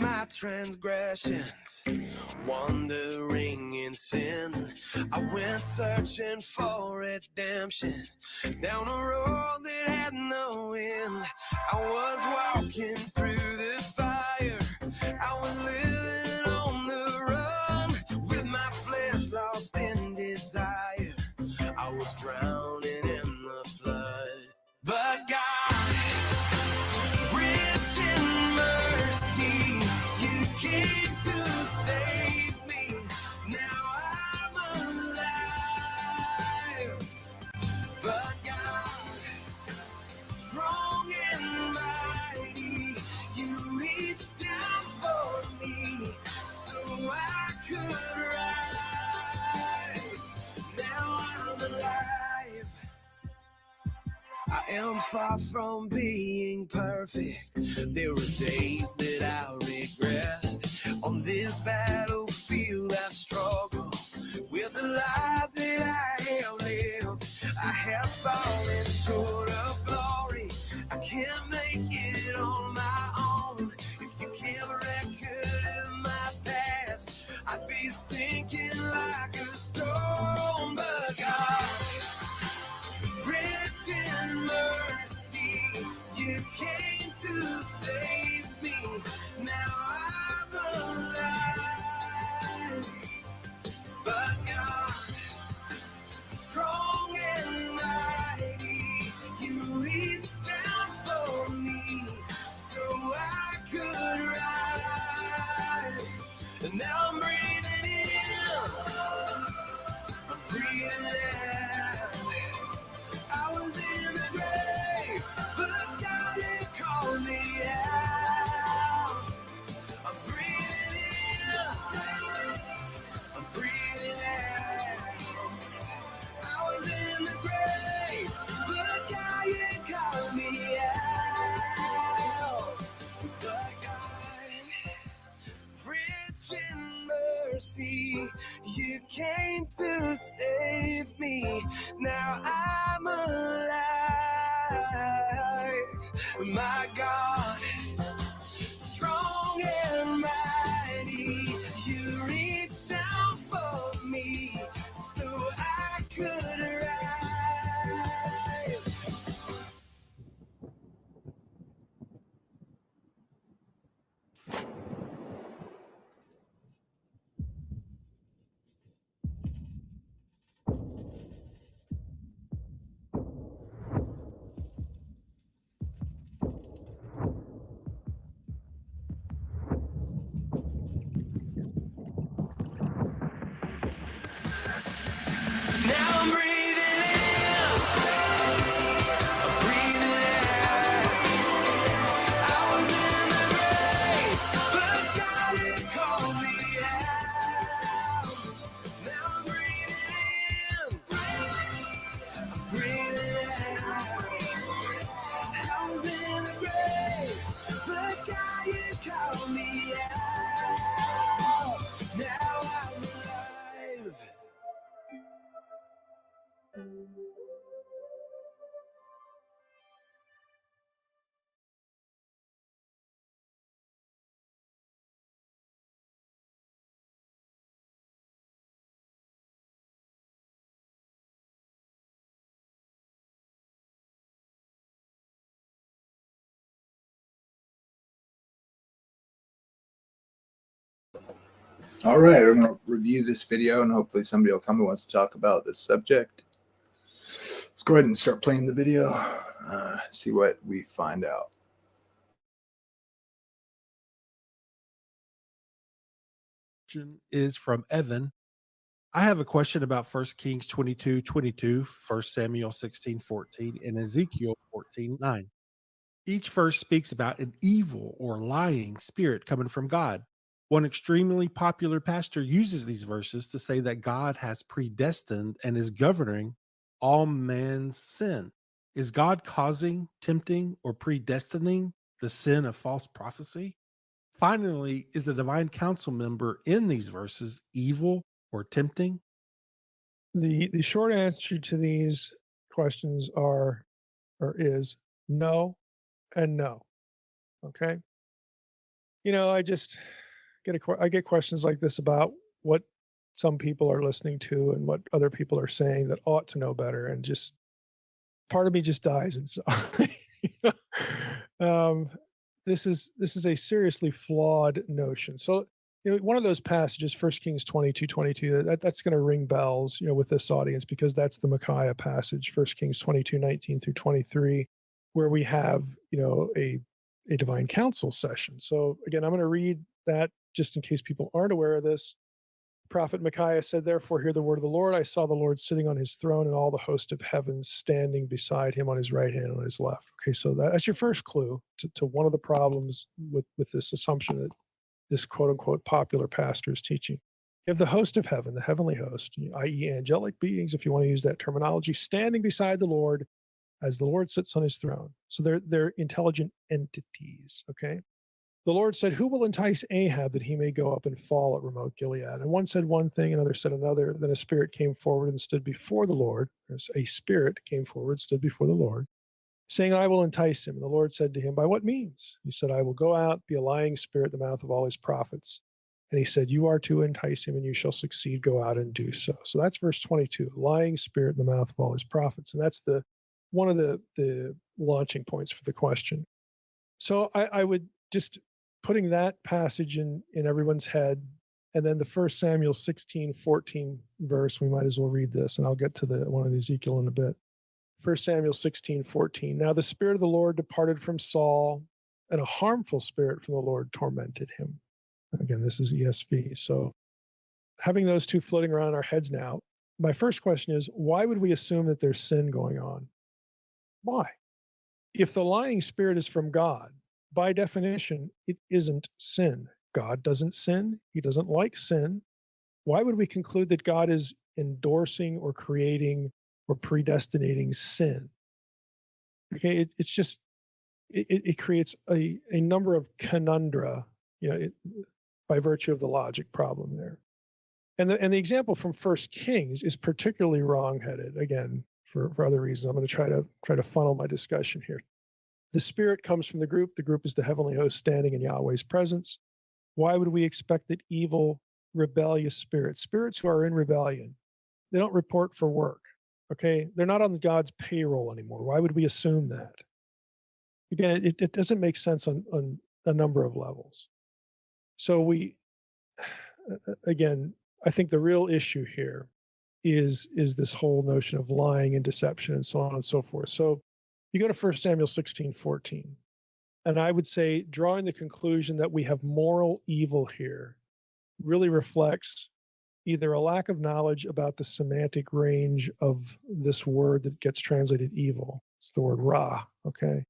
my transgressions, wandering in sin. I went searching for redemption down a road that had no end. I was walking through the fire. I was living on the run with my flesh lost in desire. I was drowning in the flood, but God, rich in mercy, you came to save me. Now I'm alive, but God, strong and mighty, you reached down for me so I could rise. Now I'm alive. I am far from being perfect. There are days that I regret. On this battlefield I struggle with the lies that I have lived. I have fallen short of glory. I can't make it on my own. If you kept a record of my past, I'd be sinking like a stone. But God, rich in mercy, you came to save me. Now I'm alive, but God, strong and mighty, you reached down for me so I could rise. And now I'm breathing in, I'm breathing out. I was in the grave, but God had called me out. I'm breathing in, I'm breathing out. I was in the grave, but God had called me out. But God, rich in mercy, you came to save me. Now I'm alive. My God, strong and mighty, you reached down for me so I could rise. Now I'm breathing in, I'm breathing out. I was in the grave, but God had called me out. Now I'm breathing in, I'm breathing out. I was in the grave, but God had called me out. Now I'm alive. All right, we're going to review this video, and hopefully somebody will come who wants to talk about this subject. Let's go ahead and start playing the video, see what we find out. Is from Evan. I have a question about 1 Kings 22:22, 1 Samuel 16:14, and Ezekiel 14:9. Each verse speaks about an evil or lying spirit coming from God. One extremely popular pastor uses these verses to say that God has predestined and is governing all man's sin. Is God causing, tempting, or predestining the sin of false prophecy? Finally, is the divine council member in these verses evil or tempting? The short answer to these questions is no and no. Okay. I just I get questions like this about what some people are listening to and what other people are saying that ought to know better, and just part of me just dies inside. um, this is a seriously flawed notion. So, one of those passages, 1 Kings 22:22, that's going to ring bells, with this audience, because that's the Micaiah passage, 1 Kings 22:19 through 23, where we have, a divine council session. So again, I'm going to read that just in case people aren't aware of this. Prophet Micaiah said, "Therefore, hear the word of the Lord. I saw the Lord sitting on his throne, and all the host of heaven standing beside him on his right hand and on his left." Okay, so that's your first clue to one of the problems with this assumption that this quote unquote popular pastor is teaching. You have the host of heaven, the heavenly host, i.e., angelic beings, if you want to use that terminology, standing beside the Lord as the Lord sits on his throne. So they're intelligent entities. Okay. The Lord said, "Who will entice Ahab that he may go up and fall at Ramoth Gilead?" And one said one thing, another said another. Then a spirit came forward and stood before the Lord. A spirit came forward, stood before the Lord, saying, "I will entice him." And the Lord said to him, "By what means?" He said, "I will go out, be a lying spirit in the mouth of all his prophets." And he said, "You are to entice him, and you shall succeed. Go out and do so." So that's verse 22, lying spirit in the mouth of all his prophets. And that's one of the launching points for the question. So I would just, putting that passage in everyone's head, and then the 1 Samuel 16:14 verse, we might as well read this, and I'll get to the one in Ezekiel in a bit. 1 Samuel 16:14. Now the Spirit of the Lord departed from Saul, and a harmful spirit from the Lord tormented him. Again, this is ESV. So having those two floating around our heads now, my first question is, why would we assume that there's sin going on? Why? If the lying spirit is from God, by definition, it isn't sin. God doesn't sin. He doesn't like sin. Why would we conclude that God is endorsing or creating or predestinating sin? Okay, it's just, it creates a number of conundra, by virtue of the logic problem there. And the example from 1 Kings is particularly wrongheaded, again, for other reasons. I'm going to try to funnel my discussion here. The spirit comes from the group. The group is the heavenly host standing in Yahweh's presence. Why would we expect that evil, rebellious spirits who are in rebellion, they don't report for work? Okay, they're not on God's payroll anymore. Why would we assume that? Again, it doesn't make sense on a number of levels. So again, I think the real issue here is this whole notion of lying and deception and so on and so forth. So you go to 1 Samuel 16:14, and I would say drawing the conclusion that we have moral evil here really reflects either a lack of knowledge about the semantic range of this word that gets translated evil. It's the word ra, okay?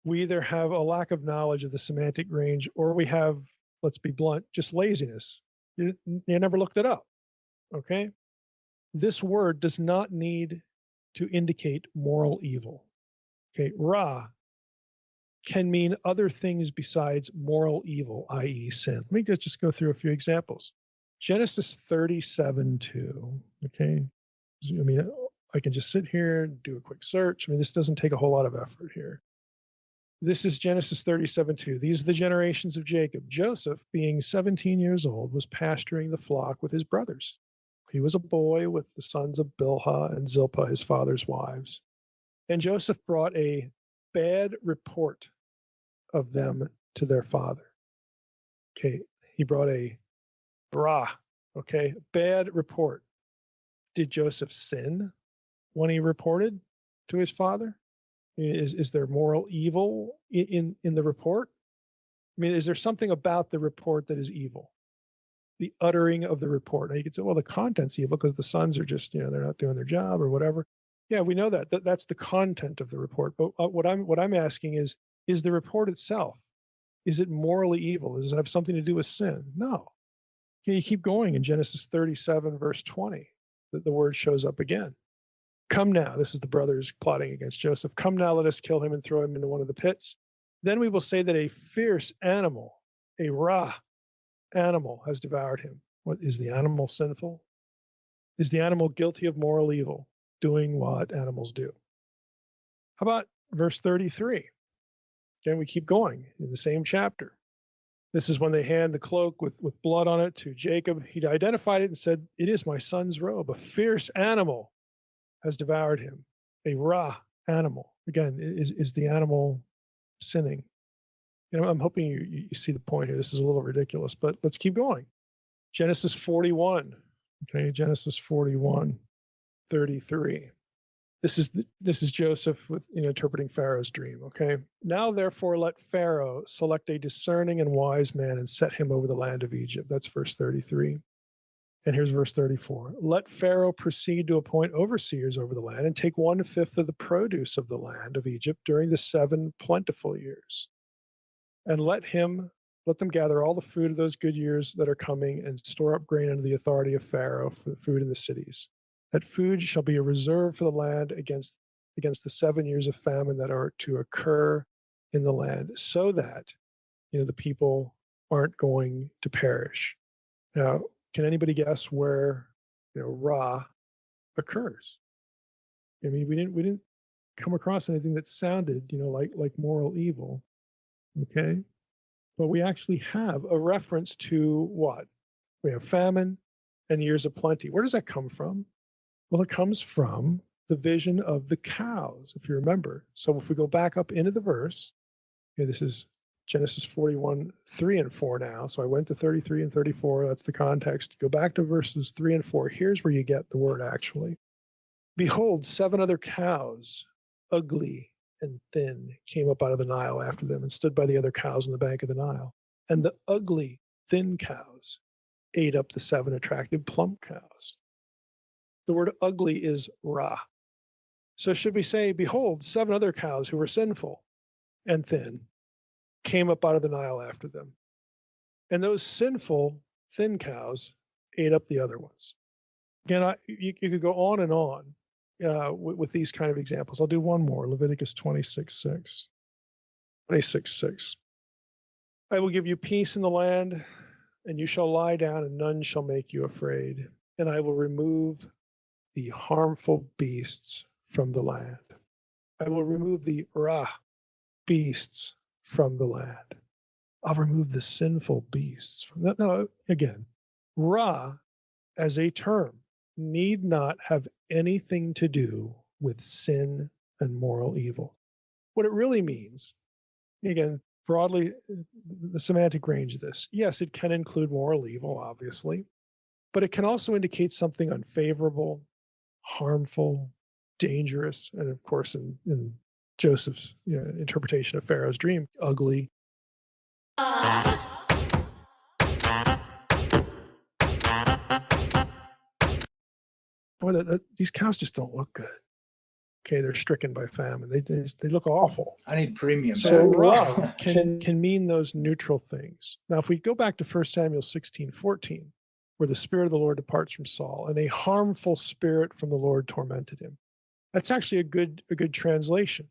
We either have a lack of knowledge of the semantic range, or we have, let's be blunt, just laziness. You never looked it up, okay? This word does not need to indicate moral evil. Okay, ra can mean other things besides moral evil, i.e., sin. Let me just go through a few examples. Genesis 37:2. Okay, I mean, I can just sit here and do a quick search. I mean, this doesn't take a whole lot of effort here. This is Genesis 37:2. These are the generations of Jacob. Joseph, being 17 years old, was pasturing the flock with his brothers. He was a boy with the sons of Bilhah and Zilpah, his father's wives. And Joseph brought a bad report of them to their father. Okay, he brought a bad report. Did Joseph sin when he reported to his father? Is there moral evil in the report? I mean, is there something about the report that is evil? The uttering of the report. Now you could say, well, the content's evil because the sons are just, they're not doing their job or whatever. Yeah, we know that. That's the content of the report. But what I'm asking is the report itself, is it morally evil? Does it have something to do with sin? No. Okay, you keep going in Genesis 37, verse 20, the word shows up again. Come now, this is the brothers plotting against Joseph. Come now, let us kill him and throw him into one of the pits. Then we will say that a fierce animal, a ra animal, has devoured him. What, is the animal sinful? Is the animal guilty of moral evil, doing what animals do? How about verse 33? Again, we keep going in the same chapter. This is when they hand the cloak with blood on it to Jacob. He identified it and said, "It is my son's robe. A fierce animal has devoured him." A Ra animal. Again, is the animal sinning? I'm hoping you see the point here. This is a little ridiculous, but let's keep going. Genesis 41. Okay, Genesis 41, 33. This is Joseph with interpreting Pharaoh's dream. Okay. Now therefore let Pharaoh select a discerning and wise man and set him over the land of Egypt. That's verse 33. And here's verse 34. Let Pharaoh proceed to appoint overseers over the land and take 1/5 of the produce of the land of Egypt during the 7 plentiful years. And let them gather all the food of those good years that are coming and store up grain under the authority of Pharaoh for the food in the cities. That food shall be a reserve for the land against the 7 years of famine that are to occur in the land, so that the people aren't going to perish. Now, can anybody guess where Ra occurs? I mean, we didn't come across anything that sounded like moral evil. Okay, but we actually have a reference to what? We have famine and years of plenty. Where does that come from? Well, it comes from the vision of the cows, if you remember. So if we go back up into the verse, this is Genesis 41, 3 and 4 now. So I went to 33 and 34. That's the context. Go back to verses 3 and 4. Here's where you get the word actually. Behold, 7 other cows, ugly and thin, came up out of the Nile after them and stood by the other cows on the bank of the Nile. And the ugly, thin cows ate up the 7 attractive plump cows. The word ugly is Ra. So should we say, behold, 7 other cows who were sinful and thin came up out of the Nile after them. And those sinful, thin cows ate up the other ones. Again, you could go on and on with these kind of examples. I'll do one more, Leviticus 26:6. 26:6. I will give you peace in the land, and you shall lie down, and none shall make you afraid. And I will remove the harmful beasts from the land. I will remove the Ra beasts from the land. I'll remove the sinful beasts from that. Now, again, Ra as a term need not have anything to do with sin and moral evil. What it really means, again, broadly, the semantic range of this, yes, it can include moral evil, obviously, but it can also indicate something unfavorable, harmful, dangerous, and of course, in Joseph's interpretation of Pharaoh's dream, ugly. Boy, these cows just don't look good. Okay, they're stricken by famine. They look awful. I need premium. So back. Ra can mean those neutral things. Now, if we go back to 1 Samuel 16:14, where the Spirit of the Lord departs from Saul, and a harmful spirit from the Lord tormented him. That's actually a good translation.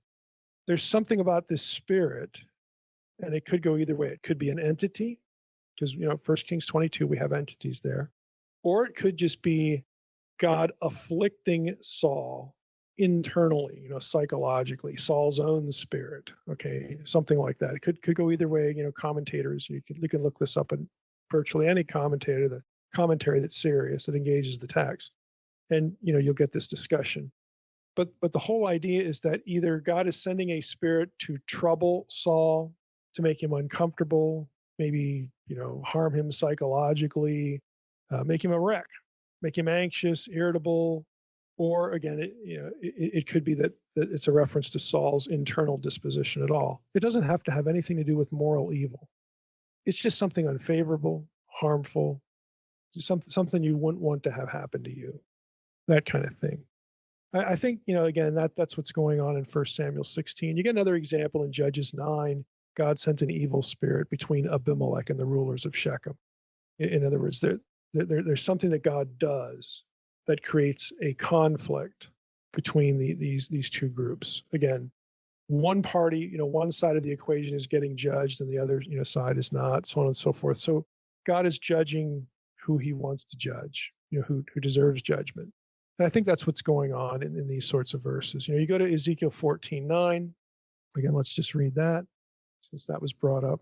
There's something about this spirit, and it could go either way. It could be an entity, because 1 Kings 22, we have entities there, or it could just be God afflicting Saul internally, psychologically, Saul's own spirit. Okay, something like that. It could go either way. Commentators, you can look this up in virtually any commentator, the commentary that's serious, that engages the text, and you'll get this discussion. But the whole idea is that either God is sending a spirit to trouble Saul, to make him uncomfortable, maybe harm him psychologically, make him a wreck, make him anxious, irritable, or again, it could be that it's a reference to Saul's internal disposition at all. It doesn't have to have anything to do with moral evil. It's just something unfavorable, harmful, something you wouldn't want to have happen to you, that kind of thing. I think, again, that's what's going on in 1 Samuel 16. You get another example in Judges 9. God sent an evil spirit between Abimelech and the rulers of Shechem. In other words, there's something that God does that creates a conflict between these two groups. Again, one party, one side of the equation is getting judged and the other, side is not, so on and so forth. So God is judging who he wants to judge, who deserves judgment. And I think that's what's going on in these sorts of verses. You go to Ezekiel 14:9. Again, let's just read that since that was brought up.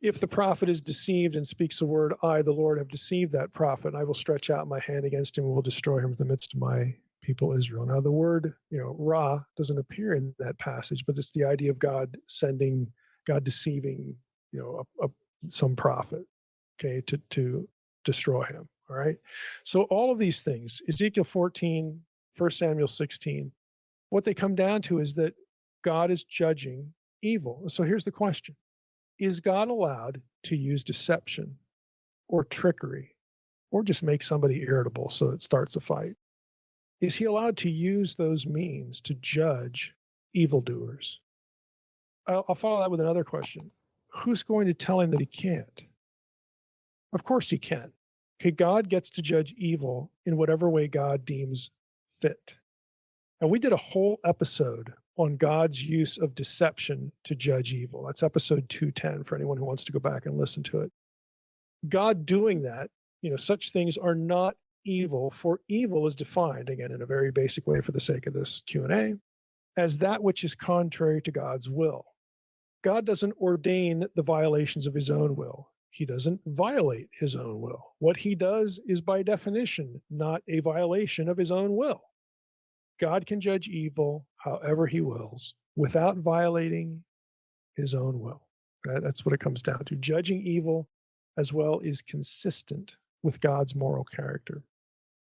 if the prophet is deceived and speaks a word, I, the Lord, have deceived that prophet, and I will stretch out my hand against him and will destroy him in the midst of my people Israel. Now, the word, Ra doesn't appear in that passage, but it's the idea of God deceiving, some prophet, okay, to destroy him. All right. So all of these things, Ezekiel 14, 1 Samuel 16, what they come down to is that God is judging evil. So here's the question. Is God allowed to use deception or trickery or just make somebody irritable so it starts a fight? Is he allowed to use those means to judge evildoers? I'll follow that with another question. Who's going to tell him that he can't? Of course he can. Okay, God gets to judge evil in whatever way God deems fit. And we did a whole episode on God's use of deception to judge evil. That's episode 210 for anyone who wants to go back and listen to it. God doing that, such things are not evil, for evil is defined, again, in a very basic way for the sake of this Q&A, as that which is contrary to God's will. God doesn't ordain the violations of his own will. He doesn't violate his own will. What he does is by definition not a violation of his own will. God can judge evil however he wills without violating his own will. Right? That's what it comes down to. Judging evil as well is consistent with God's moral character.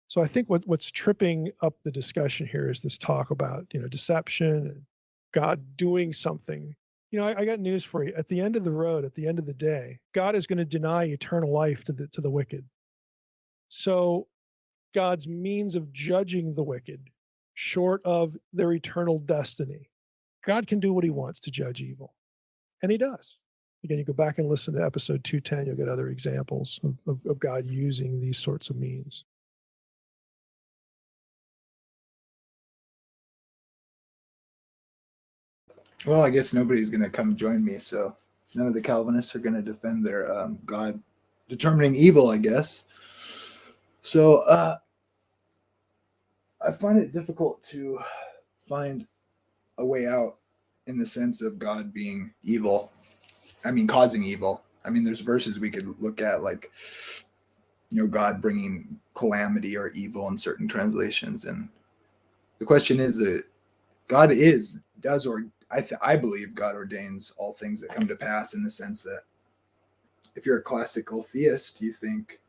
So I think what's tripping up the discussion here is this talk about, deception and God doing something. I got news for you. At the end of the road, at the end of the day, God is going to deny eternal life to the wicked. So God's means of judging the wicked, short of their eternal destiny, God can do what he wants to judge evil. And he does. Again, you go back and listen to episode 210, you'll get other examples of God using these sorts of means. Well, I guess nobody's going to come join me, so none of the Calvinists are going to defend their God determining evil, I guess. So I find it difficult to find a way out in the sense of God being evil. I mean, causing evil. I mean, there's verses we could look at, like, God bringing calamity or evil in certain translations. And the question is that God I believe God ordains all things that come to pass, in the sense that if you're a classical theist, you think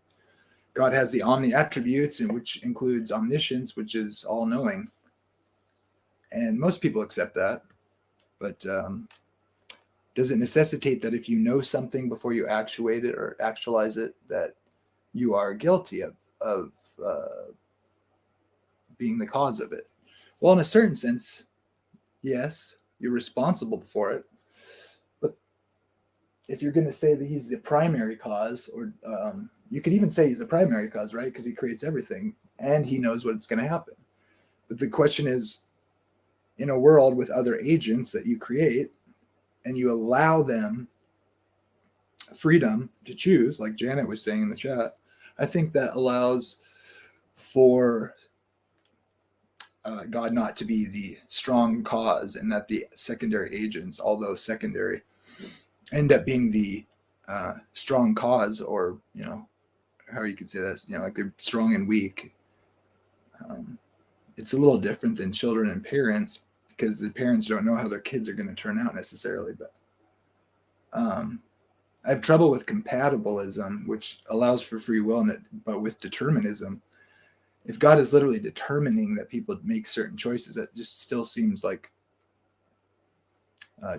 God has the omni attributes, and which includes omniscience, which is all knowing. And most people accept that. But does it necessitate that if you know something before you actuate it or actualize it, that you are guilty of being the cause of it? Well, in a certain sense, yes, you're responsible for it. But if you're going to say that he's the primary cause, or you could even say he's the primary cause, right? Because he creates everything and he knows what's going to happen. But the question is, in a world with other agents that you create and you allow them freedom to choose, like Janet was saying in the chat, I think that allows for God not to be the strong cause, and that the secondary agents, although secondary, end up being the strong cause, or, how you could say that, like they're strong and weak. It's a little different than children and parents, because the parents don't know how their kids are going to turn out necessarily. But I have trouble with compatibilism, which allows for free will, but with determinism, if God is literally determining that people make certain choices, that just still seems like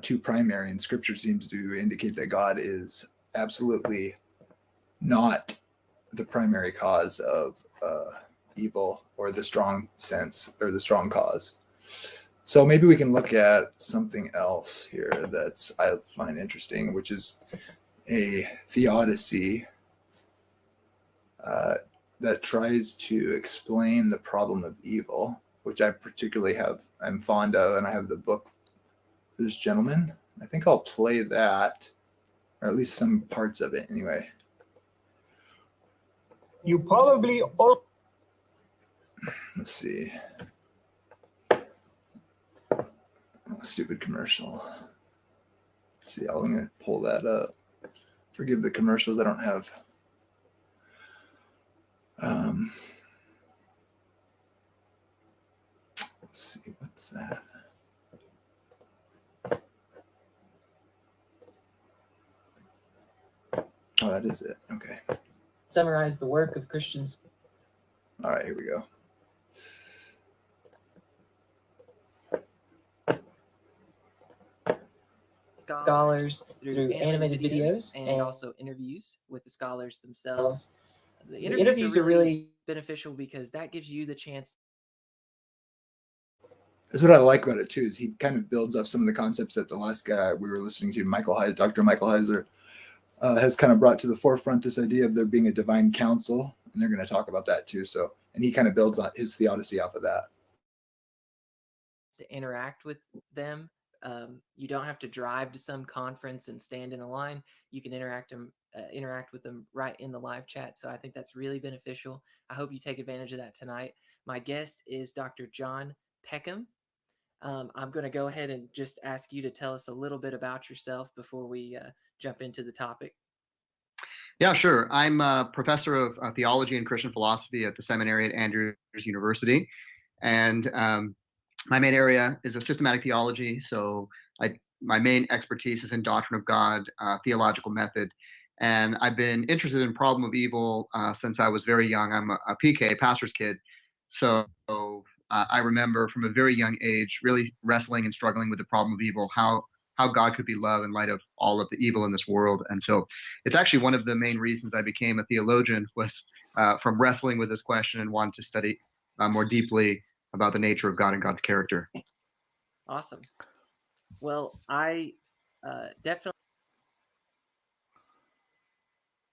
too primary, and Scripture seems to indicate that God is absolutely not the primary cause of evil, or the strong sense, or the strong cause. So maybe we can look at something else here that's I find interesting, which is a theodicy that tries to explain the problem of evil, which I'm fond of, and I have the book for this gentleman. I think I'll play that, or at least some parts of it anyway. You probably all. Let's see. Stupid commercial. Let's see, I'm going to pull that up. Forgive the commercials. I don't have. Let's see, what's that? Oh, that is it. Okay. Summarize the work of Christians. All right, here we go. Scholars through animated videos and also interviews with the scholars themselves. The interviews are really beneficial because that gives you the chance. That's what I like about it too, is he kind of builds up some of the concepts that the last guy we were listening to, Dr. Michael Heiser, has kind of brought to the forefront, this idea of there being a divine council, and they're going to talk about that too. So, and he kind of builds on his theodicy off of that. To interact with them. You don't have to drive to some conference and stand in a line. You can interact with them right in the live chat. So I think that's really beneficial. I hope you take advantage of that tonight. My guest is Dr. John Peckham. I'm going to go ahead and just ask you to tell us a little bit about yourself before we jump into the topic. Yeah, sure. I'm a professor of theology and Christian philosophy at the seminary at Andrews University. And my main area is of systematic theology. So my main expertise is in doctrine of God, theological method. And I've been interested in problem of evil since I was very young. I'm a PK, pastor's kid. So I remember from a very young age really wrestling and struggling with the problem of evil, how God could be love in light of all of the evil in this world. And so it's actually one of the main reasons I became a theologian was from wrestling with this question and wanting to study more deeply about the nature of God and God's character. Awesome. Well, I definitely.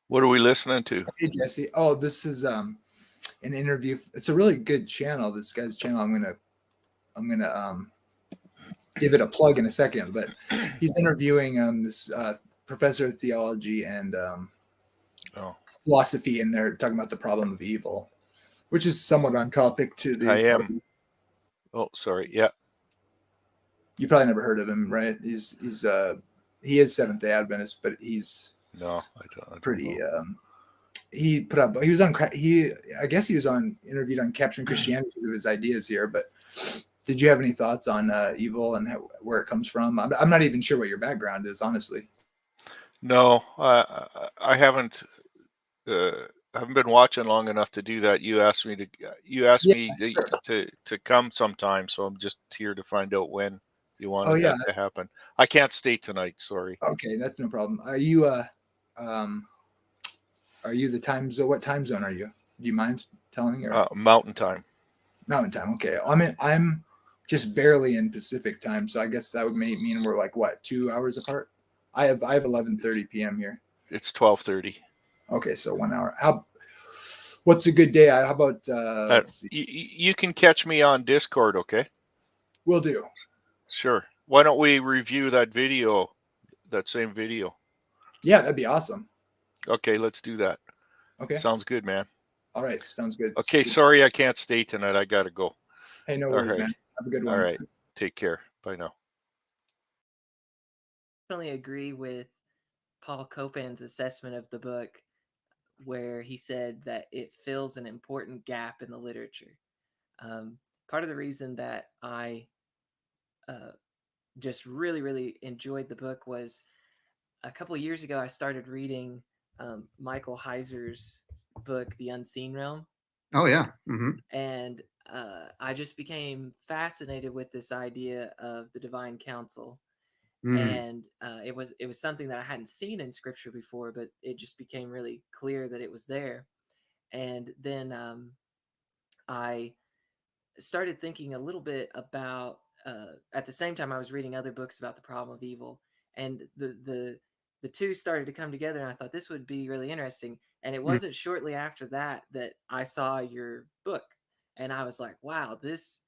What are we listening to? Hey, Jesse. Oh, this is an interview. It's a really good channel. This guy's channel. I'm gonna give it a plug in a second, but he's interviewing this professor of theology and philosophy, and they're talking about the problem of evil, which is somewhat on topic to the. I am. Oh, sorry. Yeah. You probably never heard of him, right? He is Seventh-day Adventist, but he's no, I don't pretty. know. He put up. He was on. I guess he was interviewed on Capturing Christianity because of his ideas here, but. Did you have any thoughts on evil and where it comes from? I'm not even sure what your background is, honestly. No, I haven't. I haven't been watching long enough to do that. You asked me to come sometime, so I'm just here to find out when you wanted that to happen. I can't stay tonight. Sorry. Okay, that's no problem. Are you the time zone? What time zone are you? Do you mind telling? Mountain time. Mountain time. Okay, I'm just barely in Pacific time, so I guess that would mean we're like what, 2 hours apart. I have 11:30 p.m. here. It's 12:30. Okay, so 1 hour. What's a good day? How about let's see. You can catch me on Discord, okay? Will do. Sure. Why don't we review that same video? Yeah, that'd be awesome. Okay, let's do that. Okay. Sounds good, man. All right, sounds good. Okay, sorry I can't stay tonight. I gotta go. Hey, no worries, man. Have a good one. All right, take care. Bye now. I definitely agree with Paul Copan's assessment of the book, where he said that it fills an important gap in the literature. Part of the reason that I just really, really enjoyed the book was a couple of years ago, I started reading Michael Heiser's book, The Unseen Realm. Oh, yeah. Mm-hmm. And I just became fascinated with this idea of the divine council. And it was something that I hadn't seen in scripture before, but it just became really clear that it was there. And then I started thinking a little bit about, at the same time I was reading other books about the problem of evil, and the two started to come together, and I thought this would be really interesting. And it wasn't shortly after that I saw your book, and I was like, wow, this,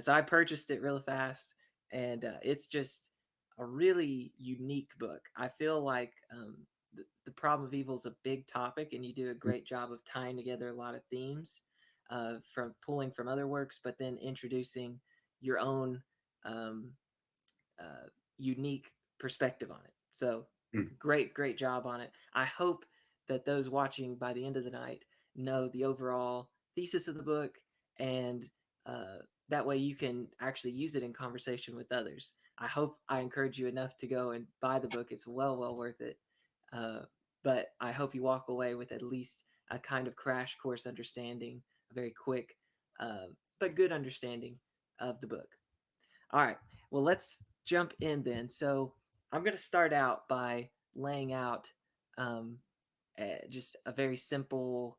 so I purchased it really fast, and it's just a really unique book. I feel like the problem of evil is a big topic, and you do a great job of tying together a lot of themes from pulling from other works, but then introducing your own unique perspective on it. So Great job on it. I hope that those watching by the end of the night know the overall thesis of the book, and that way you can actually use it in conversation with others. I hope I encourage you enough to go and buy the book. It's well worth it. But I hope you walk away with at least a kind of crash course understanding, a very quick but good understanding of the book. All right. Well, let's jump in then. So I'm going to start out by laying out just a very simple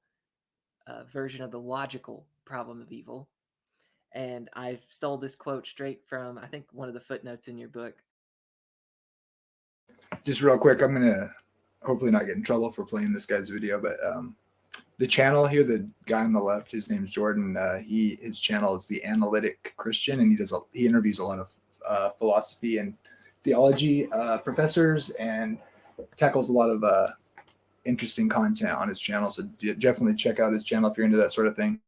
version of the logical problem of evil. And I've stole this quote straight from, I think, one of the footnotes in your book. Just real quick, I'm going to hopefully not get in trouble for playing this guy's video, but the channel here, the guy on the left, his name's Jordan. His channel is The Analytic Christian, and he interviews a lot of philosophy and theology professors, and tackles a lot of interesting content on his channel. So definitely check out his channel if you're into that sort of thing.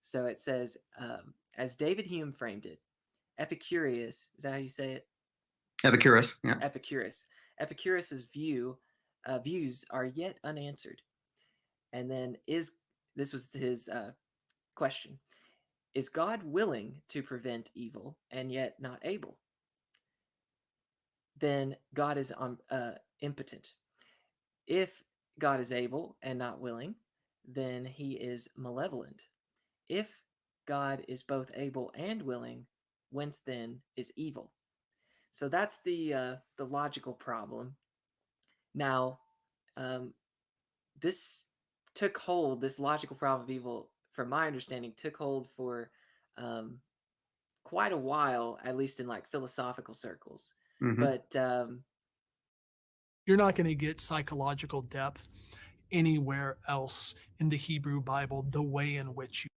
So it says, as David Hume framed it, Epicurus, is that how you say it? Epicurus, yeah. Epicurus's views are yet unanswered. And then this was his question: is God willing to prevent evil and yet not able? Then God is impotent. If God is able and not willing, then he is malevolent. If God is both able and willing, whence then is evil? So that's the logical problem. Now, this took hold. This logical problem of evil, from my understanding, took hold for quite a while, at least in like philosophical circles. Mm-hmm. But you're not going to get psychological depth anywhere else in the Hebrew Bible the way in which you.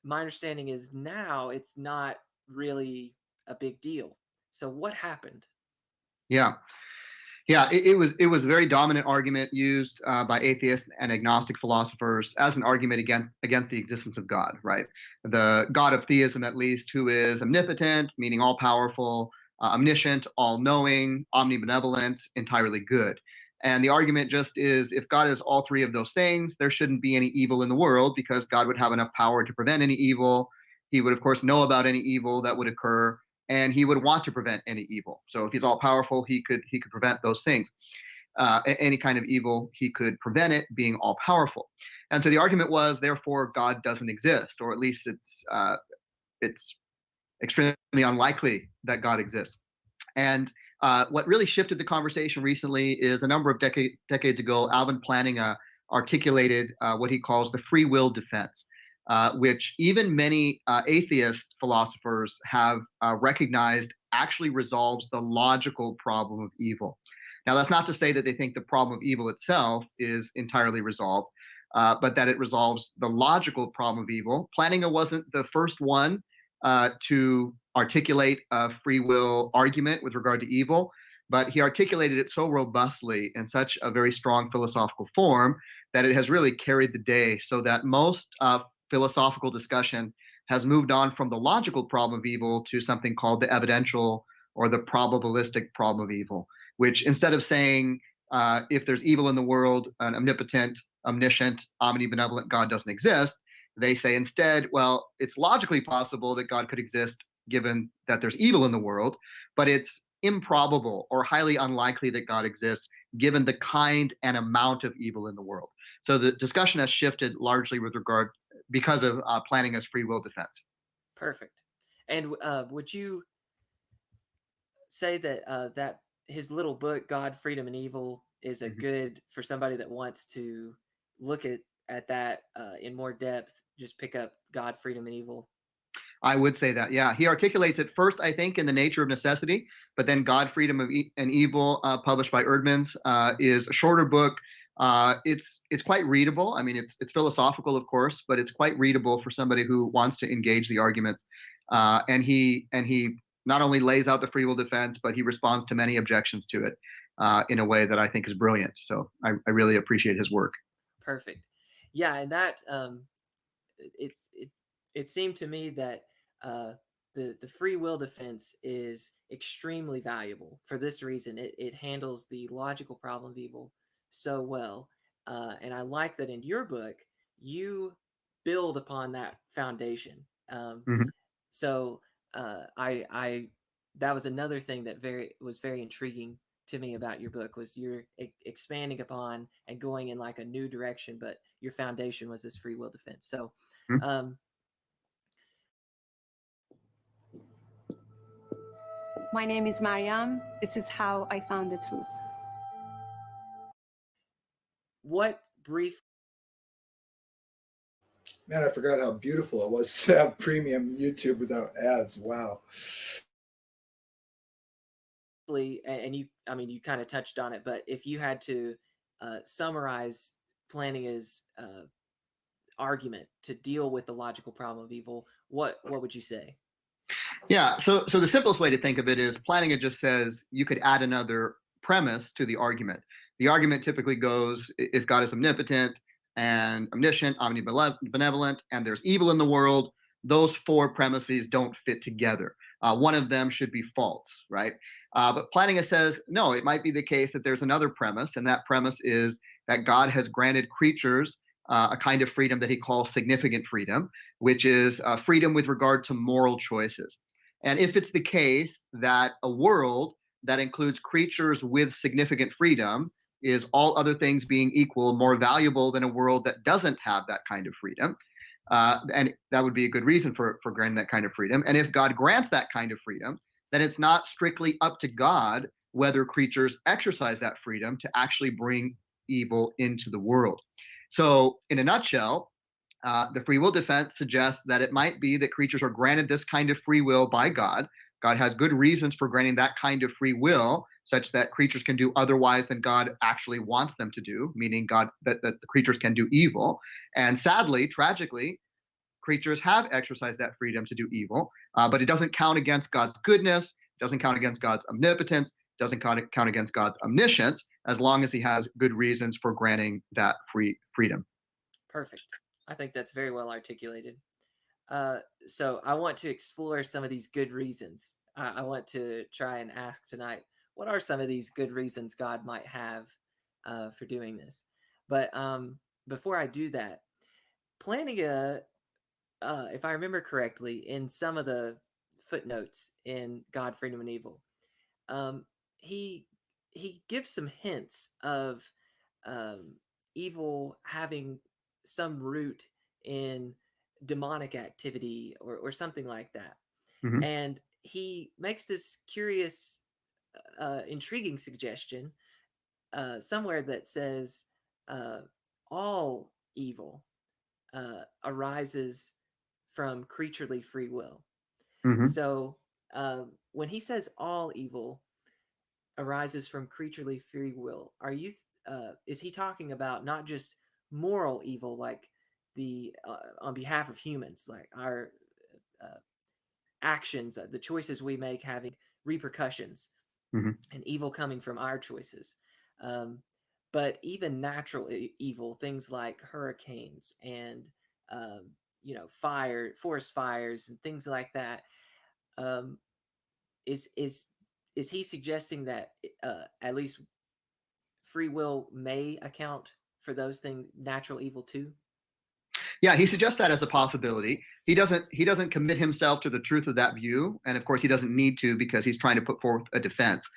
My understanding is now it's not really a big deal. So what happened? Yeah, it was a very dominant argument used by atheists and agnostic philosophers as an argument against the existence of God, right? The God of theism, at least, who is omnipotent, meaning all powerful, omniscient, all knowing, omnibenevolent, entirely good. And the argument just is, if God is all three of those things, there shouldn't be any evil in the world, because God would have enough power to prevent any evil. He would, of course, know about any evil that would occur, and he would want to prevent any evil. So if he's all powerful, he could prevent those things. Any kind of evil, he could prevent it, being all powerful. And so the argument was, therefore, God doesn't exist, or at least it's extremely unlikely that God exists. And what really shifted the conversation recently is, a number of decades ago, Alvin Plantinga articulated what he calls the free will defense, which even many atheist philosophers have recognized actually resolves the logical problem of evil. Now, that's not to say that they think the problem of evil itself is entirely resolved, but that it resolves the logical problem of evil. Plantinga wasn't the first one to articulate a free will argument with regard to evil, but he articulated it so robustly in such a very strong philosophical form that it has really carried the day, so that most philosophical discussion has moved on from the logical problem of evil to something called the evidential or the probabilistic problem of evil, which, instead of saying if there's evil in the world, an omnipotent, omniscient, omnibenevolent God doesn't exist, they say instead, well, it's logically possible that God could exist given that there's evil in the world, but it's improbable or highly unlikely that God exists given the kind and amount of evil in the world. So the discussion has shifted largely with regard, because of Plantinga's free will defense. Perfect. And would you say that that his little book, God, Freedom, and Evil, is a good for somebody that wants to look at that in more depth? Just pick up God, Freedom, and Evil. I would say that, yeah. He articulates it first, I think, in The Nature of Necessity, but then God, Freedom, and Evil, published by Erdmans, is a shorter book. It's quite readable. I mean, it's philosophical, of course, but it's quite readable for somebody who wants to engage the arguments. And he not only lays out the free will defense, but he responds to many objections to it in a way that I think is brilliant. So I really appreciate his work. Perfect. Yeah, and that it seemed to me that the free will defense is extremely valuable for this reason. It handles the logical problem of evil so well. And I like that in your book, you build upon that foundation. Mhm. So I that was another thing that was very intriguing to me about your book, was you're expanding upon and going in like a new direction, but your foundation was this free will defense. So Mhm. My name is Mariam. This is how I found the truth. What brief Man, I forgot how beautiful it was to have premium YouTube without ads. Wow. and you, I mean, you kind of touched on it, but if you had to summarize Plantinga's argument to deal with the logical problem of evil, what would you say? Yeah. So the simplest way to think of it is Plantinga just says you could add another premise to the argument. The argument typically goes, if God is omnipotent and omniscient, omnibenevolent, and there's evil in the world, those four premises don't fit together. One of them should be false, right? But Plantinga says, no, it might be the case that there's another premise, and that premise is that God has granted creatures a kind of freedom that he calls significant freedom, which is freedom with regard to moral choices. And if it's the case that a world that includes creatures with significant freedom is, all other things being equal, more valuable than a world that doesn't have that kind of freedom, and that would be a good reason for granting that kind of freedom. And if God grants that kind of freedom, then it's not strictly up to God whether creatures exercise that freedom to actually bring evil into the world. So, in a nutshell, the free will defense suggests that it might be that creatures are granted this kind of free will by God. God has good reasons for granting that kind of free will, such that creatures can do otherwise than God actually wants them to do, meaning God that the creatures can do evil. And sadly, tragically, creatures have exercised that freedom to do evil, but it doesn't count against God's goodness, doesn't count against God's omnipotence, doesn't count against God's omniscience, as long as he has good reasons for granting that freedom. Perfect. I think that's very well articulated. So I want to explore some of these good reasons. I want to try and ask tonight, what are some of these good reasons God might have for doing this? But before I do that, Plantinga, if I remember correctly, in some of the footnotes in God, Freedom, and Evil, um, he gives some hints of evil having some root in demonic activity or something like that. Mhm. And he makes this curious, intriguing suggestion somewhere that says all evil arises from creaturely free will. Mhm. So when he says all evil arises from creaturely free will, is he talking about not just moral evil, like the on behalf of humans, like our uh, actions, the choices we make having repercussions, Mhm. and evil coming from our choices, um, but even natural evil, things like hurricanes and forest fires, and things like that. Um, is he suggesting that at least free will may account for those things, natural evil too? Yeah, he suggests that as a possibility. He doesn't commit himself to the truth of that view, and of course he doesn't need to, because he's trying to put forth a defense,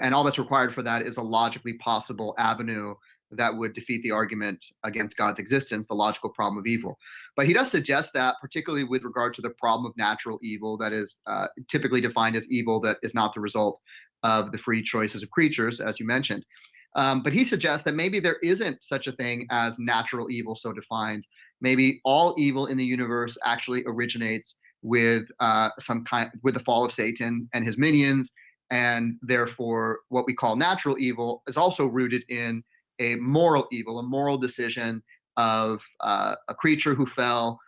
and all that's required for that is a logically possible avenue that would defeat the argument against God's existence, the logical problem of evil. But he does suggest that, particularly with regard to the problem of natural evil, that is typically defined as evil that is not the result of the free choices of creatures, as you mentioned. But he suggests that maybe there isn't such a thing as natural evil so defined. Maybe all evil in the universe actually originates with with the fall of Satan and his minions, and therefore what we call natural evil is also rooted in a moral evil, a moral decision of a creature who fell,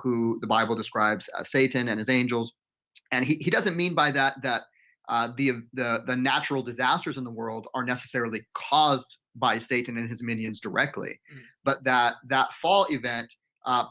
who the Bible describes as Satan and his angels. And he doesn't mean by that that the natural disasters in the world are necessarily caused by Satan and his minions directly, but that fall event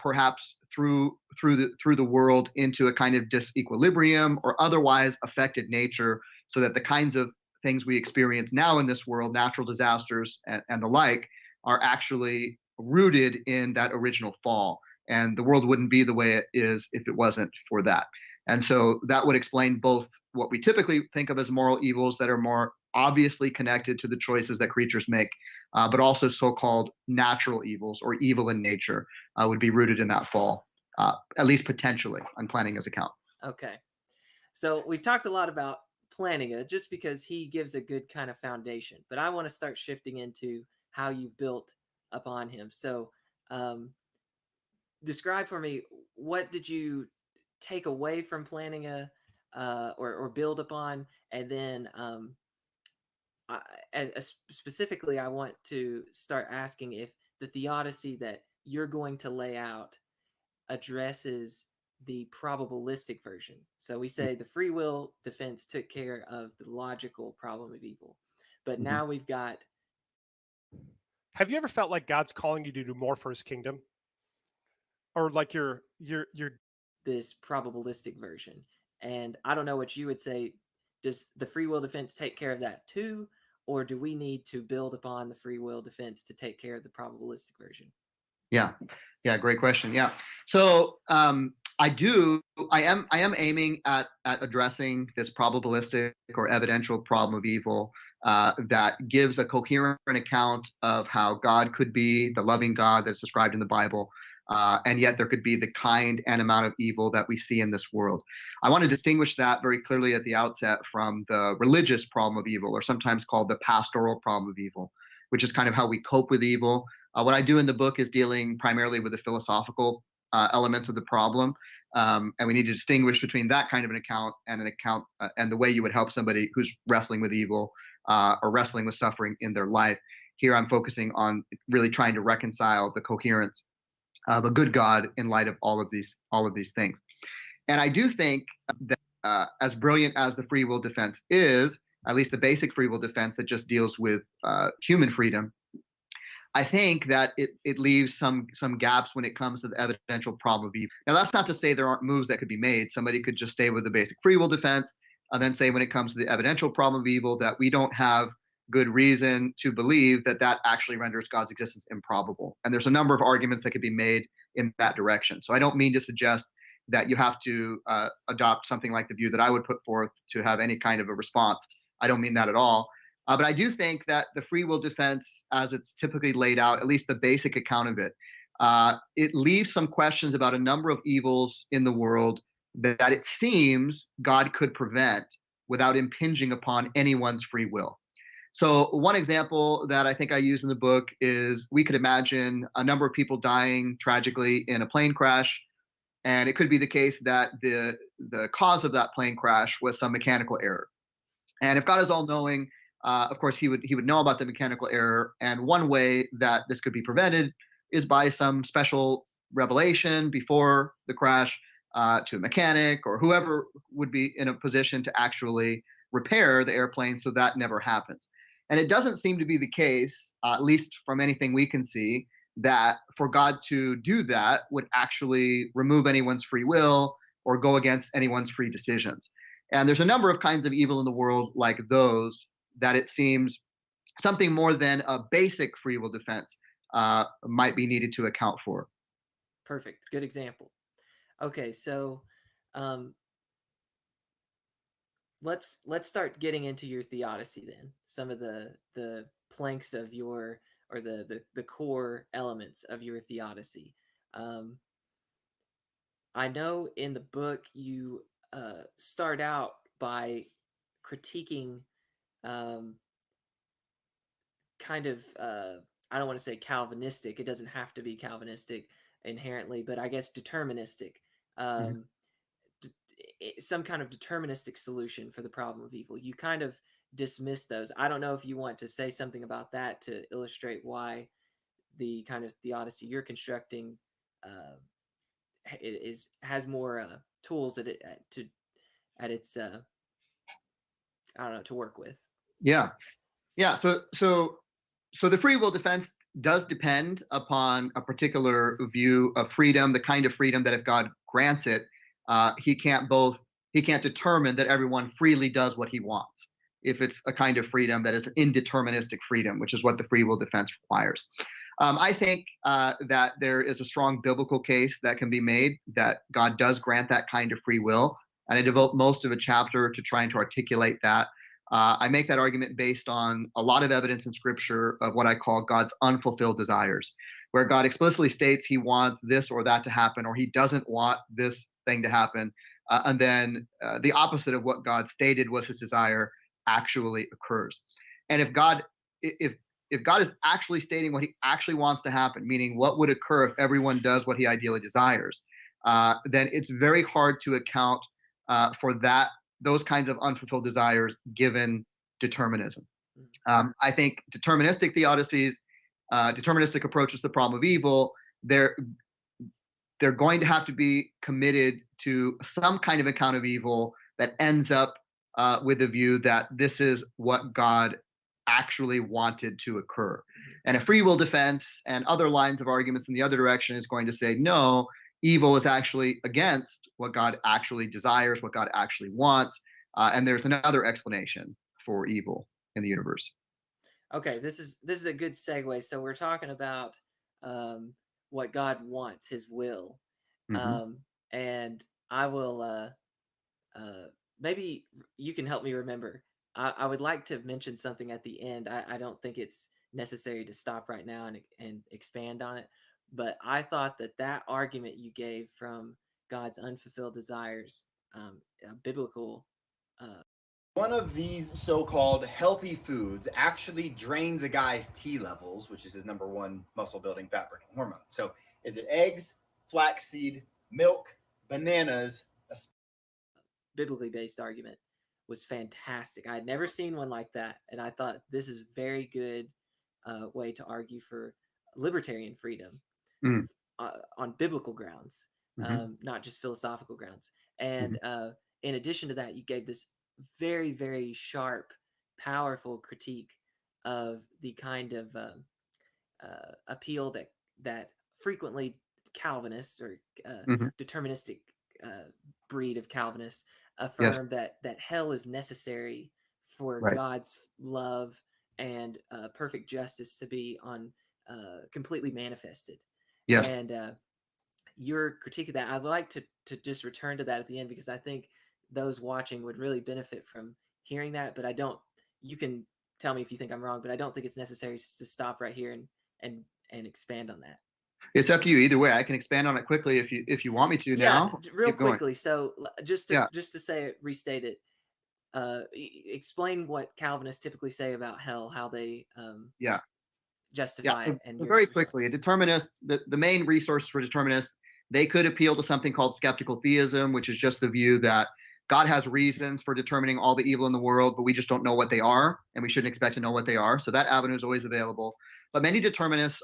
perhaps through the world into a kind of disequilibrium or otherwise affected nature, so that the kinds of things we experience now in this world, natural disasters and the like, are actually rooted in that original fall. And the world wouldn't be the way it is if it wasn't for that. And so that would explain both what we typically think of as moral evils that are more obviously connected to the choices that creatures make, but also so-called natural evils or evil in nature would be rooted in that fall, at least potentially, on Plantinga's account. Okay. So we've talked a lot about Plantinga just because he gives a good kind of foundation, but I want to start shifting into how you've built upon him. So describe for me, what did you take away from Plantinga or build upon? And then specifically, I want to start asking if the theodicy that you're going to lay out addresses the probabilistic version. So we say the free will defense took care of the logical problem of evil, but now we've got. Have you ever felt like God's calling you to do more for His kingdom, or like you're this probabilistic version? And I don't know what you would say. Does the free will defense take care of that too, or do we need to build upon the free will defense to take care of the probabilistic version? Yeah, great question. Yeah, so I am aiming at addressing this probabilistic or evidential problem of evil that gives a coherent account of how God could be the loving God that's described in the Bible, and yet there could be the kind and amount of evil that we see in this world. I want to distinguish that very clearly at the outset from the religious problem of evil, or sometimes called the pastoral problem of evil, which is kind of how we cope with evil. What I do in the book is dealing primarily with the philosophical elements of the problem, and we need to distinguish between that kind of an account and the way you would help somebody who's wrestling with evil or wrestling with suffering in their life. Here, I'm focusing on really trying to reconcile the coherence of a good God in light of all of these things. And I do think that as brilliant as the free will defense is, at least the basic free will defense that just deals with human freedom, I think that it leaves some gaps when it comes to the evidential problem of evil. Now, that's not to say there aren't moves that could be made. Somebody could just stay with the basic free will defense and then say when it comes to the evidential problem of evil that we don't have good reason to believe that actually renders God's existence improbable. And there's a number of arguments that could be made in that direction. So I don't mean to suggest that you have to adopt something like the view that I would put forth to have any kind of a response. I don't mean that at all. But I do think that the free will defense, as it's typically laid out, at least the basic account of it, it leaves some questions about a number of evils in the world that it seems God could prevent without impinging upon anyone's free will. So one example that I think I use in the book is we could imagine a number of people dying tragically in a plane crash, and it could be the case that the cause of that plane crash was some mechanical error. And if God is all-knowing, of course, he would know about the mechanical error. And one way that this could be prevented is by some special revelation before the crash to a mechanic or whoever would be in a position to actually repair the airplane so that never happens. And it doesn't seem to be the case, at least from anything we can see, that for God to do that would actually remove anyone's free will or go against anyone's free decisions. And there's a number of kinds of evil in the world like those that it seems something more than a basic free will defense might be needed to account for. Perfect. Good example. Okay, so let's start getting into your theodicy then. Some of the planks of your, or the core elements of your theodicy. I know in the book you start out by critiquing kind of I don't want to say Calvinistic. It doesn't have to be Calvinistic inherently, but I guess deterministic. Some kind of deterministic solution for the problem of evil. You kind of dismiss those. I don't know if you want to say something about that to illustrate why the kind of theodicy you're constructing has more tools at its I don't know, to work with. Yeah. So the free will defense does depend upon a particular view of freedom, the kind of freedom that if God grants it, he can't determine that everyone freely does what he wants. If it's a kind of freedom that is an indeterministic freedom, which is what the free will defense requires. I think that there is a strong biblical case that can be made that God does grant that kind of free will. And I devote most of a chapter to trying to articulate that. I make that argument based on a lot of evidence in scripture of what I call God's unfulfilled desires, where God explicitly states he wants this or that to happen, or he doesn't want this thing to happen. And then the opposite of what God stated was his desire actually occurs. And if God is actually stating what he actually wants to happen, meaning what would occur if everyone does what he ideally desires, then it's very hard to account for those kinds of unfulfilled desires given determinism. I think deterministic theodicies, deterministic approaches to the problem of evil, they're going to have to be committed to some kind of account of evil that ends up with the view that this is what God actually wanted to occur. And a free will defense and other lines of arguments in the other direction is going to say, no, evil is actually against what God actually desires, what God actually wants. And there's another explanation for evil in the universe. Okay, this is a good segue. So we're talking about what God wants, his will. And I will maybe you can help me remember. I would like to mention something at the end. I don't think it's necessary to stop right now and expand on it. But I thought that argument you gave from God's unfulfilled desires, biblical. One of these so-called healthy foods actually drains a guy's T levels, which is his number one muscle-building, fat-burning hormone. So is it eggs, flaxseed, milk, bananas? Biblically based argument was fantastic. I had never seen one like that. And I thought this is very good way to argue for libertarian freedom on biblical grounds, not just philosophical grounds. And in addition to that, you gave this very, very sharp, powerful critique of the kind of appeal that frequently Calvinists or deterministic breed of Calvinists affirm that hell is necessary for God's love and perfect justice to be completely manifested. Yes. And your critique of that, I'd like to just return to that at the end, because I think those watching would really benefit from hearing that. But you can tell me if you think I'm wrong, but I don't think it's necessary to stop right here and expand on that. It's up to you. Either way, I can expand on it quickly if you want me to now. Real quickly. So just to say it, restate it. Explain what Calvinists typically say about hell, how they justify it. And so very quickly, a determinist, the main resource for determinists, they could appeal to something called skeptical theism, which is just the view that God has reasons for determining all the evil in the world, but we just don't know what they are, and we shouldn't expect to know what they are. So that avenue is always available. But many determinists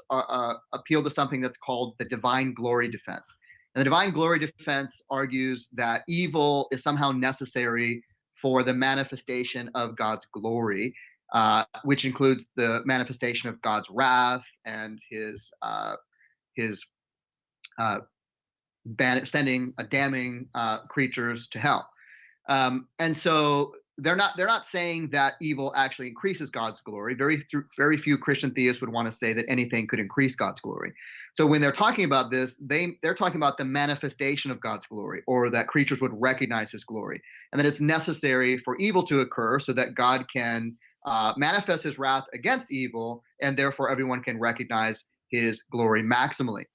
appeal to something that's called the divine glory defense. And the divine glory defense argues that evil is somehow necessary for the manifestation of God's glory, which includes the manifestation of God's wrath and his sending damning creatures to hell. And so they're not saying that evil actually increases God's glory. Very few Christian theists would want to say that anything could increase God's glory. So when they're talking about this, they're talking about the manifestation of God's glory, or that creatures would recognize his glory, and that it's necessary for evil to occur so that God can manifest his wrath against evil, and therefore everyone can recognize his glory maximally.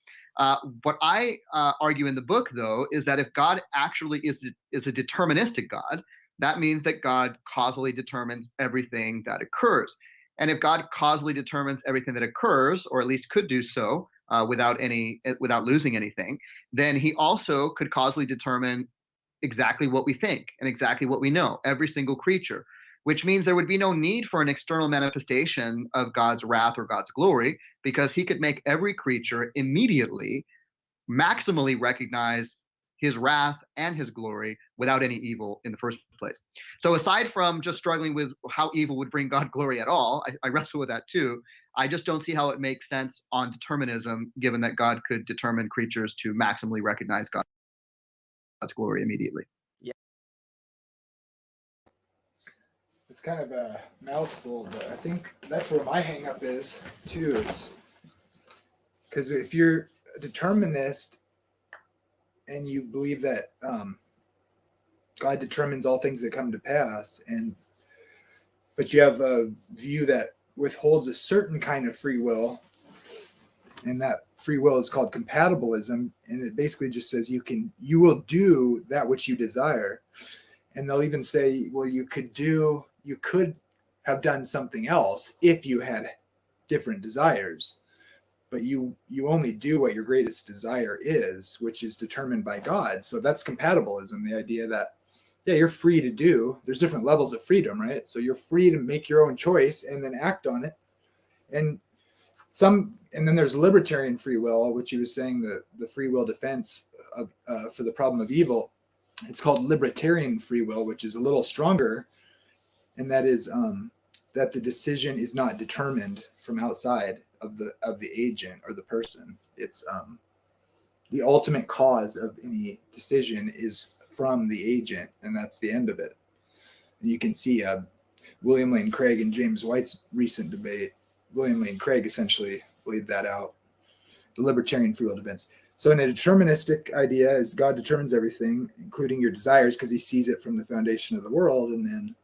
What I argue in the book, though, is that if God actually is a deterministic God, that means that God causally determines everything that occurs. And if God causally determines everything that occurs, or at least could do so without losing anything, then he also could causally determine exactly what we think and exactly what we know, every single creature, which means there would be no need for an external manifestation of God's wrath or God's glory, because he could make every creature immediately maximally recognize his wrath and his glory without any evil in the first place. So aside from just struggling with how evil would bring God glory at all, I wrestle with that too. I just don't see how it makes sense on determinism, given that God could determine creatures to maximally recognize God's glory immediately. It's kind of a mouthful, but I think that's where my hang up is too. It's because if you're a determinist and you believe that God determines all things that come to pass, but you have a view that withholds a certain kind of free will, and that free will is called compatibilism, and it basically just says you will do that which you desire. And they'll even say, well, you could have done something else if you had different desires, but you only do what your greatest desire is, which is determined by God. So that's compatibilism, the idea that, yeah, you're free to do. There's different levels of freedom, right? So you're free to make your own choice and then act on it. And then there's libertarian free will, which he was saying the free will defense of, for the problem of evil. It's called libertarian free will, which is a little stronger, and that is that the decision is not determined from outside of the agent or the person. It's the ultimate cause of any decision is from the agent, and that's the end of it. And you can see William Lane Craig and James White's recent debate. William Lane Craig essentially laid that out, the libertarian free will defense. So in a deterministic idea is God determines everything, including your desires, because he sees it from the foundation of the world. And then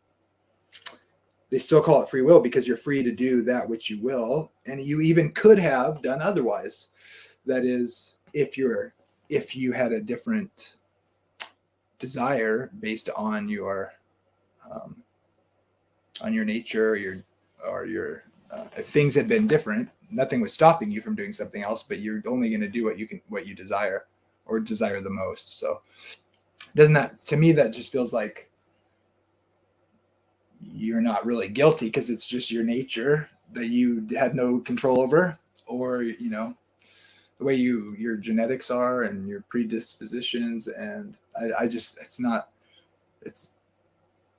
they still call it free will because you're free to do that which you will. And you even could have done otherwise. That is, if you had a different desire based on your nature or your if things had been different, nothing was stopping you from doing something else, but you're only going to do what you desire or desire the most. So doesn't that, to me, that just feels like you're not really guilty because it's just your nature that you had no control over, or the way your genetics are and your predispositions. And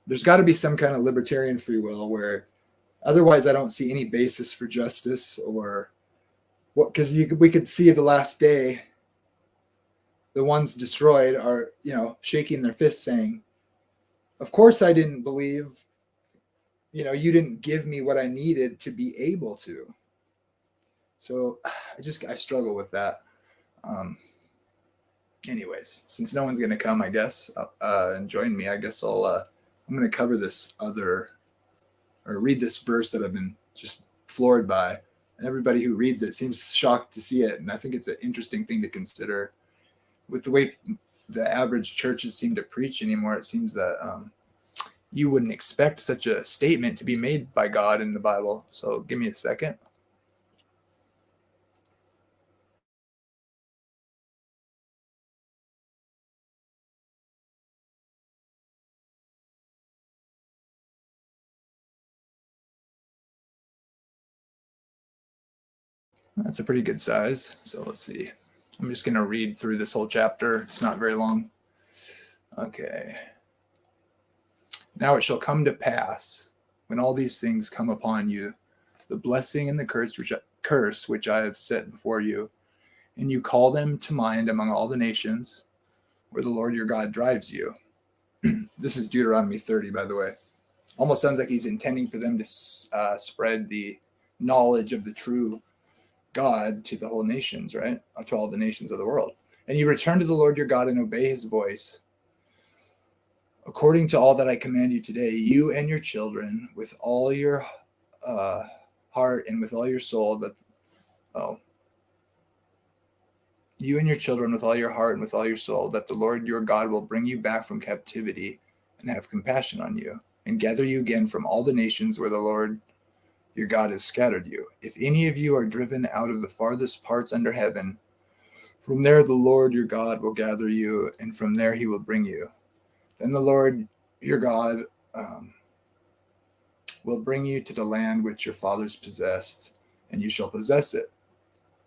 there's got to be some kind of libertarian free will where otherwise I don't see any basis for justice, or what, because we could see the last day, the ones destroyed are, shaking their fists saying, of course I didn't believe, you didn't give me what I needed to be able to. So I struggle with that. Anyways, since no one's going to come, I guess, and join me, I guess I'm going to cover this read this verse that I've been just floored by. And everybody who reads it seems shocked to see it. And I think it's an interesting thing to consider. With the way the average churches seem to preach anymore, it seems that you wouldn't expect such a statement to be made by God in the Bible. So give me a second. That's a pretty good size. So let's see. I'm just going to read through this whole chapter. It's not very long. Okay. Now it shall come to pass when all these things come upon you, the blessing and the curse which I have set before you, and you call them to mind among all the nations where the Lord your God drives you. This is Deuteronomy 30, by the way. Almost sounds like he's intending for them to spread the knowledge of the true God to the whole nations, right? To all the nations of the world. And you return to the Lord your God and obey his voice, according to all that I command you today, you and your children with all your heart and with all your soul. You and your children with all your heart and with all your soul, that the Lord your God will bring you back from captivity and have compassion on you, and gather you again from all the nations where the Lord your God has scattered you. If any of you are driven out of the farthest parts under heaven, from there the Lord your God will gather you, and from there he will bring you. Then the Lord your God will bring you to the land which your fathers possessed, and you shall possess it.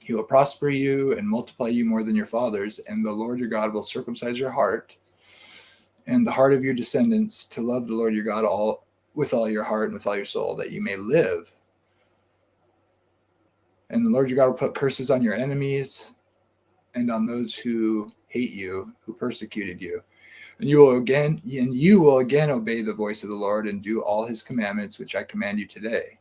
He will prosper you and multiply you more than your fathers, and the Lord your God will circumcise your heart and the heart of your descendants to love the Lord your God with all your heart and with all your soul, that you may live. And the Lord your God will put curses on your enemies and on those who hate you, who persecuted you. And you will again obey the voice of the Lord and do all his commandments, which I command you today.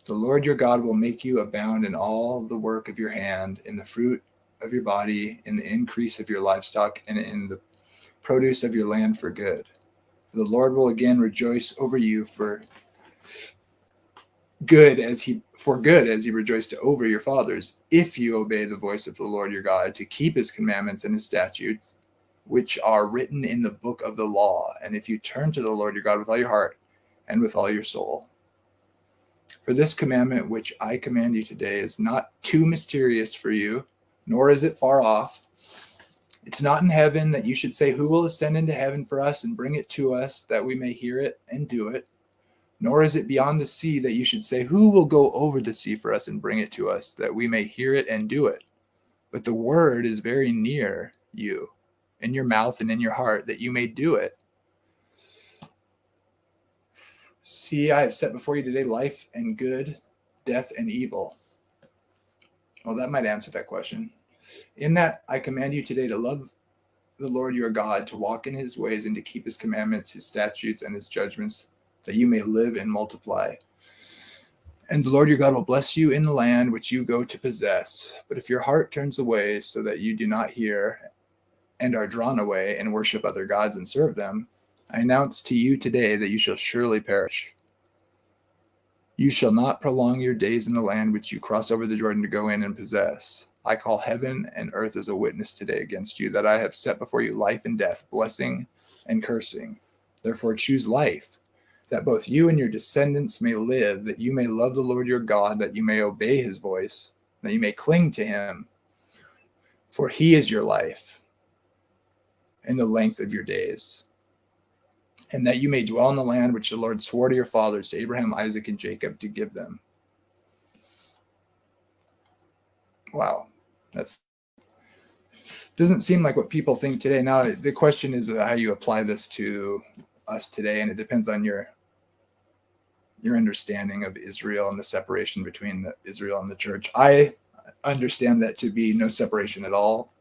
The Lord your God will make you abound in all the work of your hand, in the fruit of your body, in the increase of your livestock, and in the produce of your land for good. The Lord will again rejoice over you for good as he rejoiced over your fathers, if you obey the voice of the Lord your God to keep his commandments and his statutes, which are written in the book of the law, and if you turn to the Lord your God with all your heart and with all your soul. For this commandment which I command you today is not too mysterious for you, nor is it far off. It's not in heaven, that you should say, who will ascend into heaven for us and bring it to us, that we may hear it and do it? Nor is it beyond the sea, that you should say, who will go over the sea for us and bring it to us, that we may hear it and do it? But the word is very near you, in your mouth and in your heart, that you may do it. See, I have set before you today life and good, death and evil. Well, that might answer that question. In that I command you today to love the Lord your God, to walk in his ways and to keep his commandments, his statutes, and his judgments, that you may live and multiply. And the Lord your God will bless you in the land which you go to possess. But if your heart turns away so that you do not hear and are drawn away and worship other gods and serve them, I announce to you today that you shall surely perish. You shall not prolong your days in the land which you cross over the Jordan to go in and possess. I call heaven and earth as a witness today against you, that I have set before you life and death, blessing and cursing. Therefore choose life, that both you and your descendants may live, that you may love the Lord your God, that you may obey his voice, that you may cling to him. For he is your life and the length of your days, and that you may dwell in the land which the Lord swore to your fathers, to Abraham, Isaac, and Jacob, to give them. Wow, that's doesn't seem like what people think today. Now, the question is how you apply this to us today, and it depends on your understanding of Israel and the separation between Israel and the church. I understand that to be no separation at all.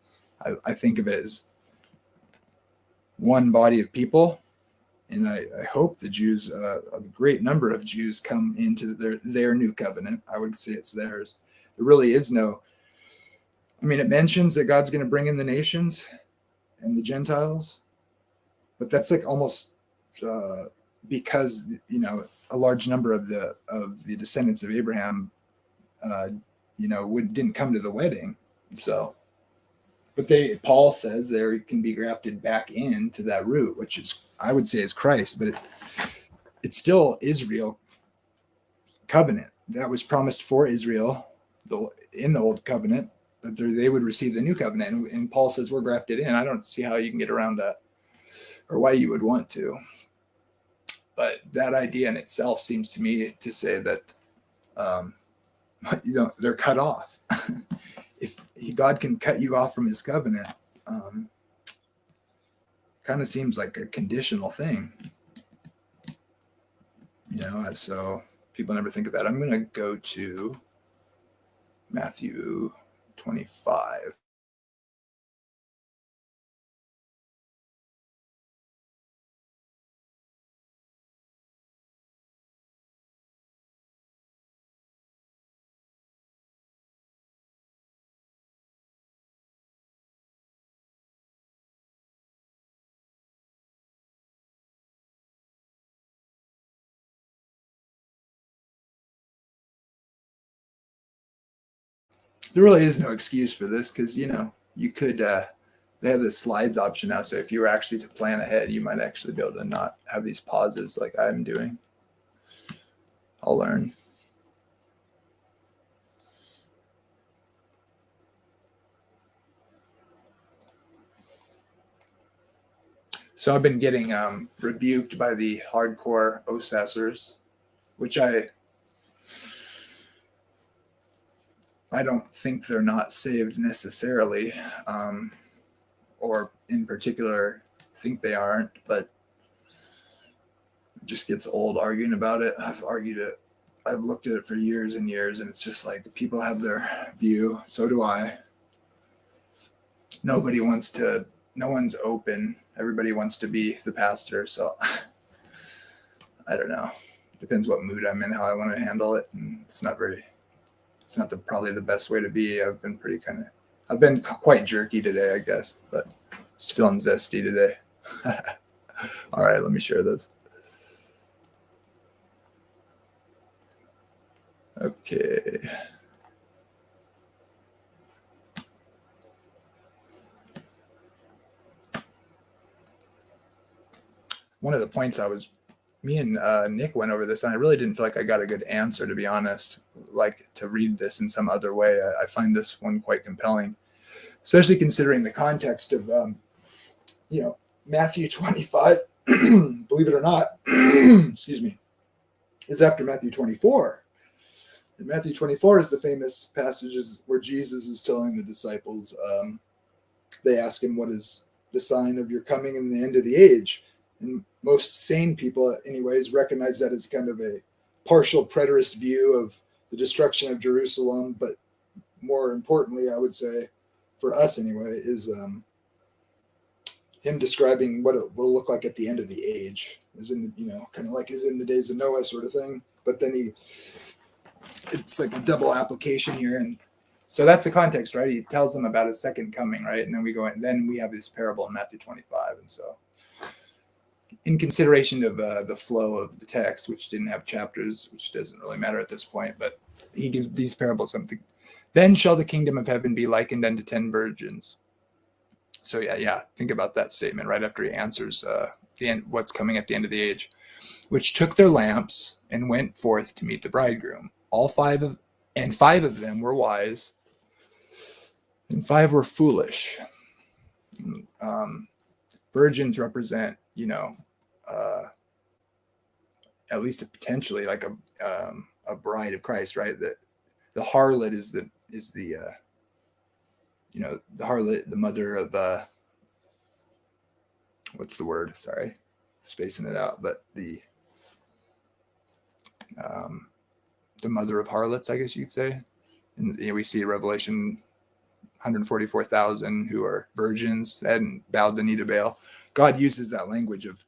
I think of it as one body of people, and I hope the Jews, a great number of Jews, come into their new covenant. I would say it's theirs. There really is no, I mean, it mentions that God's going to bring in the nations and the Gentiles, but that's like almost because, you know, a large number of the descendants of Abraham, you know, didn't come to the wedding. So, but Paul says there can be grafted back into that root, which is, I would say, is Christ, but it's still Israel covenant that was promised for Israel in the old covenant, that they would receive the new covenant. And Paul says we're grafted in. I don't see how you can get around that, or why you would want to. But that idea in itself seems to me to say that, you know, they're cut off. If God can cut you off from his covenant, kind of seems like a conditional thing, you know. So people never think of that. I'm going to go to Matthew 25. There really is no excuse for this, because, you know, you could, they have the slides option now. So if you were actually to plan ahead, you might actually be able to not have these pauses like I'm doing. I'll learn. So I've been getting rebuked by the hardcore OSASers, which I don't think they're not saved necessarily, or in particular think they aren't, but it just gets old arguing about it. I've argued it I've looked at it for years and years, and it's just like people have their view. So do I. No one's open. Everybody wants to be the pastor. So I don't know. Depends what mood I'm in, how I want to handle it. And it's not probably the best way to be. I've been quite jerky today, I guess, but just feeling zesty today. All right, let me share this. Okay. One of the points me and Nick went over this, and I really didn't feel like I got a good answer, to be honest. Like to read this in some other way. I find this one quite compelling, especially considering the context of, Matthew 25, believe it or not, excuse me, is after Matthew 24. And Matthew 24 is the famous passages where Jesus is telling the disciples, they ask him, what is the sign of your coming and the end of the age? And most sane people, anyways, recognize that as kind of a partial preterist view of the destruction of Jerusalem. But more importantly, I would say, for us anyway, is him describing what it will look like at the end of the age, as in kind of like as in the days of Noah sort of thing. But then it's like a double application here, and so that's the context, right? He tells them about his second coming, right? And then then we have this parable in Matthew 25, and so in consideration of the flow of the text, which didn't have chapters, which doesn't really matter at this point, but he gives these parables something. Then shall the kingdom of heaven be likened unto 10 virgins. So yeah, think about that statement right after he answers what's coming at the end of the age, which took their lamps and went forth to meet the bridegroom. Five of them were wise, and 5 were foolish. Virgins represent, at least potentially like a bride of Christ, right? The harlot is the harlot, the mother of what's the word? Sorry, spacing it out, but the mother of harlots, I guess you could say. And we see Revelation 144,000 who are virgins and bowed the knee to Baal. God uses that language of,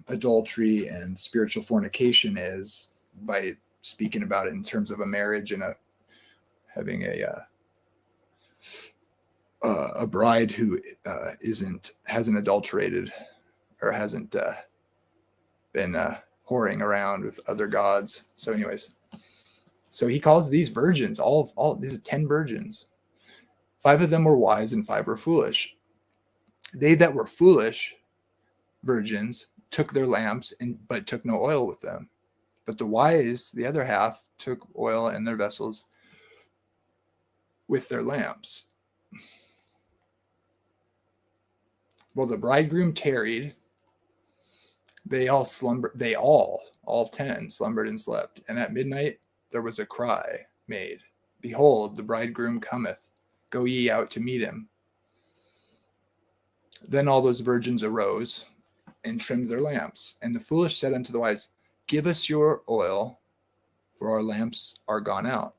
adultery and spiritual fornication as by speaking about it in terms of a marriage and having a bride who hasn't adulterated or hasn't been whoring around with other gods. So anyways, so he calls these virgins, all these are 10 virgins. 5 of them were wise and 5 were foolish. They that were foolish virgins took their lamps but took no oil with them. But the wise, the other half, took oil in their vessels with their lamps. Well, the bridegroom tarried. They all slumbered. They all 10 slumbered and slept. And at midnight there was a cry made, behold, the bridegroom cometh. Go ye out to meet him. Then all those virgins arose and trimmed their lamps. And the foolish said unto the wise, give us your oil, for our lamps are gone out.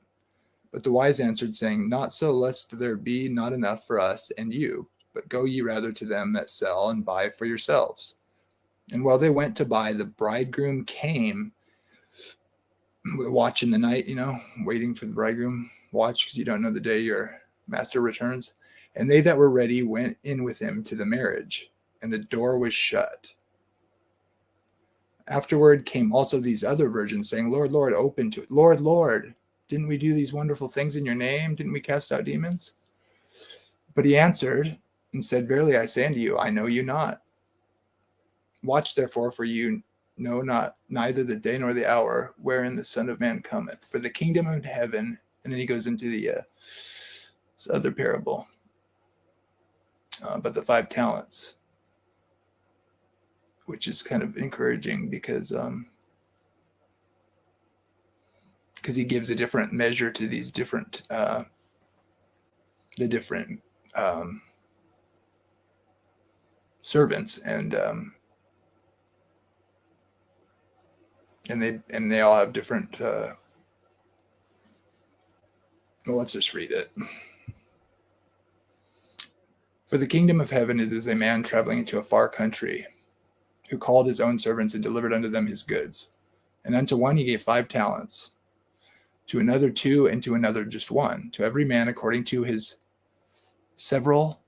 But the wise answered, saying, not so, lest there be not enough for us and you, but go ye rather to them that sell and buy for yourselves. And while they went to buy, the bridegroom came, watch in the night, waiting for the bridegroom. Watch, because you don't know the day your master returns. And they that were ready went in with him to the marriage, and the door was shut. Afterward came also these other virgins, saying, Lord, Lord, open to it. Lord, Lord, didn't we do these wonderful things in your name? Didn't we cast out demons? But he answered and said, verily I say unto you, I know you not. Watch therefore, for you know not neither the day nor the hour wherein the Son of Man cometh. For the kingdom of heaven, and then he goes into this other parable, but the 5 talents, which is kind of encouraging because he gives a different measure to these different servants, and and they all have different. Well, let's just read it. For the kingdom of heaven is as a man traveling into a far country, who called his own servants and delivered unto them his goods. And unto one he gave 5 talents, to another 2, and to another just 1, to every man according to his several,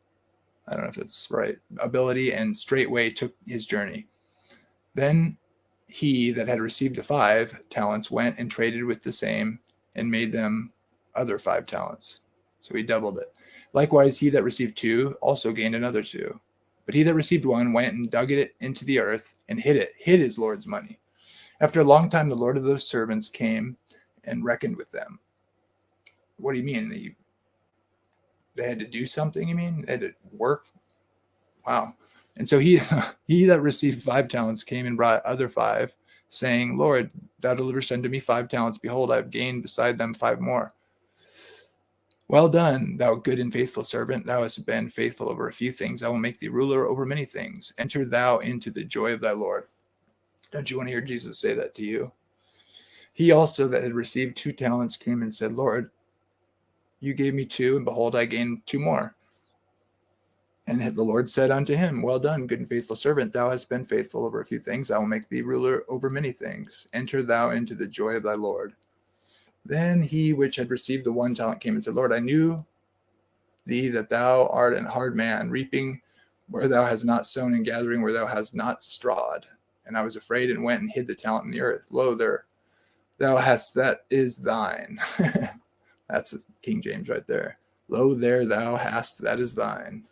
I don't know if that's right, ability, and straightway took his journey. Then he that had received the 5 talents went and traded with the same, and made them other 5 talents. So he doubled it. Likewise, he that received 2 also gained another 2. But he that received 1 went and dug it into the earth, and hid his Lord's money. After a long time, the Lord of those servants came and reckoned with them. What do you mean? They had to do something, you mean? They had to work? Wow. And so he that received 5 talents came and brought other 5, saying, Lord, thou deliverest unto me 5 talents. Behold, I have gained beside them 5 more. Well done, thou good and faithful servant. Thou hast been faithful over a few things. I will make thee ruler over many things. Enter thou into the joy of thy Lord. Don't you want to hear Jesus say that to you? He also that had received 2 talents came and said, Lord, you gave me 2, and behold, I gained 2 more. And the Lord said unto him, Well done, good and faithful servant. Thou hast been faithful over a few things. I will make thee ruler over many things. Enter thou into the joy of thy Lord. Then he which had received the 1 talent came and said, Lord, I knew thee that thou art an hard man, reaping where thou hast not sown, and gathering where thou hast not strawed. And I was afraid, and went and hid the talent in the earth. Lo, there thou hast, that is thine. That's King James right there. Lo, there thou hast, that is thine.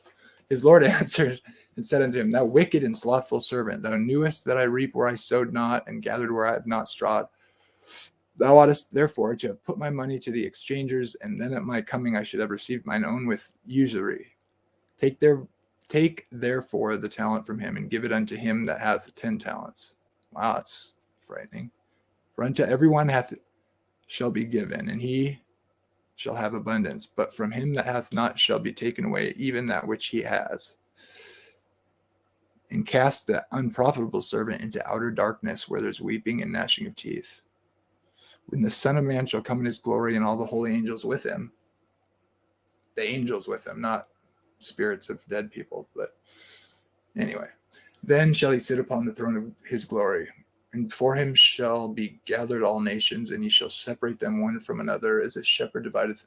His Lord answered and said unto him, Thou wicked and slothful servant, thou knewest that I reap where I sowed not, and gathered where I have not strawed. Thou oughtest therefore to have put my money to the exchangers, and then at my coming I should have received mine own with usury. Take therefore the talent from him, and give it unto him that hath 10 talents. Wow, that's frightening. For unto everyone shall be given, and he shall have abundance, but from him that hath not shall be taken away even that which he has. And cast the unprofitable servant into outer darkness, where there's weeping and gnashing of teeth. When the Son of Man shall come in his glory, and all the holy angels with him, the angels with him, not spirits of dead people, but anyway, then shall he sit upon the throne of his glory. And before him shall be gathered all nations, and he shall separate them one from another, as a shepherd divideth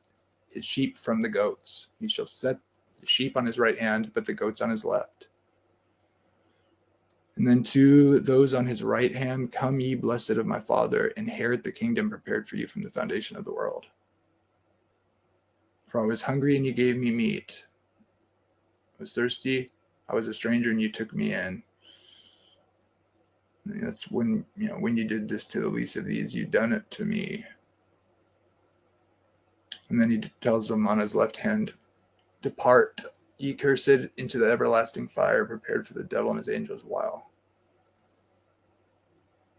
his sheep from the goats. He shall set the sheep on his right hand, but the goats on his left. And then to those on his right hand, Come ye blessed of my Father, inherit the kingdom prepared for you from the foundation of the world. For I was hungry, and you gave me meat. I was thirsty, I was a stranger, and you took me in. And that's when you did this to the least of these, you done it to me. And then he tells them on his left hand, Depart, ye cursed, into the everlasting fire, prepared for the devil and his angels. Wow.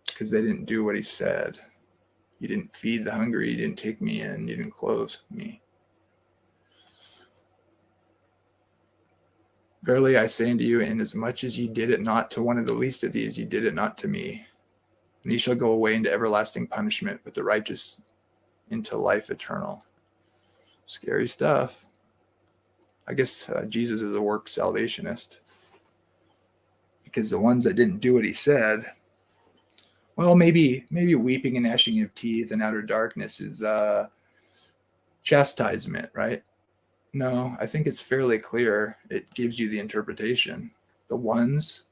Because they didn't do what he said. You didn't feed the hungry, you didn't take me in, you didn't clothe me. Verily I say unto you, inasmuch as ye did it not to one of the least of these, ye did it not to me. And ye shall go away into everlasting punishment, but the righteous into life eternal. Scary stuff. I guess Jesus is a work salvationist. Because the ones that didn't do what he said, well, maybe weeping and gnashing of teeth and outer darkness is chastisement, right? No, I think it's fairly clear. It gives you the interpretation. The ones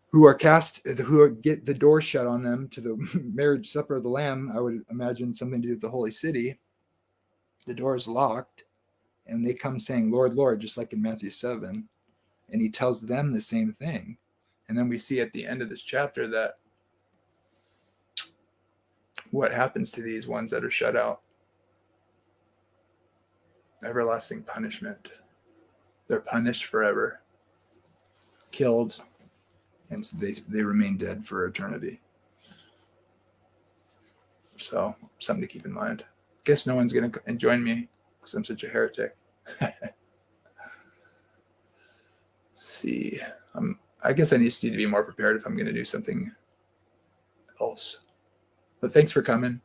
who get the door shut on them to the marriage supper of the Lamb, I would imagine something to do with the holy city. The door is locked, and they come saying, Lord, Lord, just like in Matthew 7. And he tells them the same thing. And then we see at the end of this chapter that what happens to these ones that are shut out? Everlasting punishment. They're punished forever, killed, and they remain dead for eternity. So, something to keep in mind. Guess no one's going to join me because I'm such a heretic. See, I guess I need to be more prepared if I'm going to do something else. else. But thanks for coming.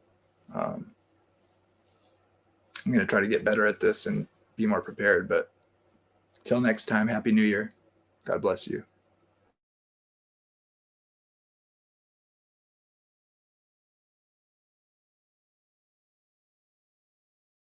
I'm going to try to get better at this and be more prepared. But till next time, Happy New Year. God bless you.